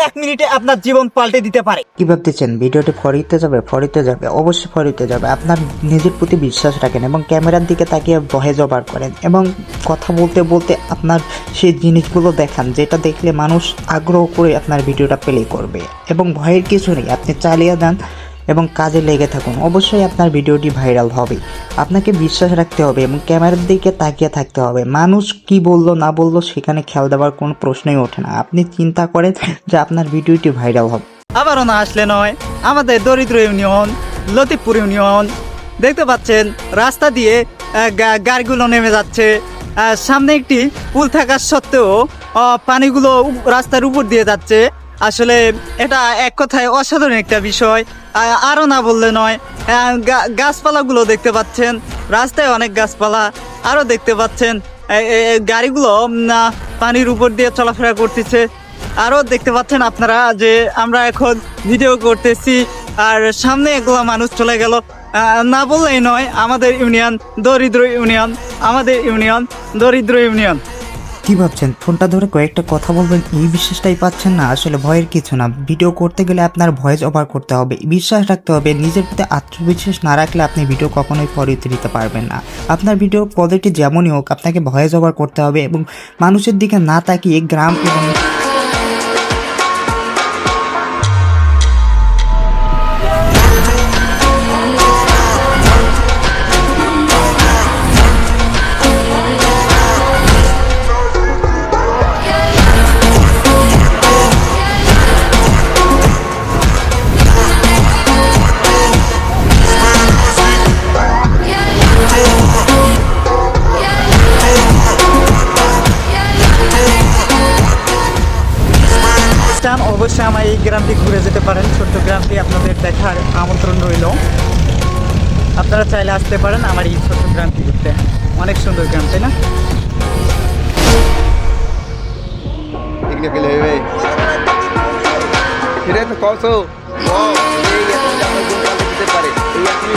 1 মিনিটে আপনার জীবন পাল্টে দিতে পারে। কি ভাবতেছেন ভিডিওটি ফরিতে যাবে? অবশ্যই ফরিতে যাবে। আপনার নিজের প্রতি বিশ্বাস রাখেন এবং ক্যামেরার দিকে তাকিয়ে ভয়েস ওভার করেন এবং কথা বলতে বলতে আপনার সেই জিনিসগুলো দেখান, যেটা দেখলে মানুষ আগ্রহ করে আপনার ভিডিওটা প্লে করবে। এবং ভয়ের কিছু নেই, আপনি চালিয়ে যান এবং কাজে লেগে থাকুন, অবশ্যই আপনার ভিডিওটি ভাইরাল হবে। আপনাকে বিশ্বাস রাখতে হবে এবং ক্যামেরার দিকে তাকিয়ে থাকতে হবে। মানুষ কি বললো না বললো সেখানে খেয়াল দেওয়ার কোনো প্রশ্নই ওঠে না। আপনি চিন্তা করেন যে আপনার ভিডিওটি ভাইরাল হবে। আবারও না আসলে নয়, আমাদের দরিদ্র ইউনিয়ন লতিফপুর ইউনিয়ন দেখতে পাচ্ছেন রাস্তা দিয়ে গাড়িগুলো নেমে যাচ্ছে। সামনে একটি পুল থাকা সত্ত্বেও পানিগুলো রাস্তার উপর দিয়ে যাচ্ছে। আসলে এটা এক কথায় অসাধারণ একটা বিষয়, আরও না বললে নয়। গাছপালাগুলো দেখতে পাচ্ছেন, রাস্তায় অনেক গাছপালা, আরও দেখতে পাচ্ছেন গাড়িগুলো পানির উপর দিয়ে চলাফেরা করতেছে। আরও দেখতে পাচ্ছেন আপনারা যে আমরা এখন ভিডিও করতেছি আর সামনে এগুলো মানুষ চলে গেল। না বললেই নয়, আমাদের ইউনিয়ন দরিদ্র ইউনিয়ন, আমাদের ইউনিয়ন দরিদ্র ইউনিয়ন। কি ভাবছেন ফোনটা ধরে কয়েকটা কথা বলবেন এই বিশ্বাসটাই পাচ্ছেন না? আসলে ভয়ের কিছু না, ভিডিও করতে গেলে আপনার ভয়েস ওভার করতে হবে, বিশ্বাস রাখতে হবে। নিজের প্রতি আত্মবিশ্বাস না রাখলে আপনি ভিডিও কখনোই ফরিতে দিতে পারবেন না। আপনার ভিডিও কোয়ালিটি যেমনই হোক, আপনাকে ভয়েস ওভার করতে হবে এবং মানুষের দিকে না তাকিয়ে গ্রাম এবং অবশ্যই আমার এই গ্রামটি ঘুরে যেতে পারেন। ছোট্ট গ্রামটি আপনাদের দেখার আমন্ত্রণ রইল। আপনারা চাইলে আসতে পারেন আমার এই ছোট্ট গ্রামটি ঘুরতে। অনেক সুন্দর গ্রাম, তাই না?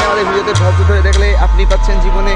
আমাদের ভিডিওতে ধৈর্য ধরে দেখলে আপনি পাচ্ছেন জীবনে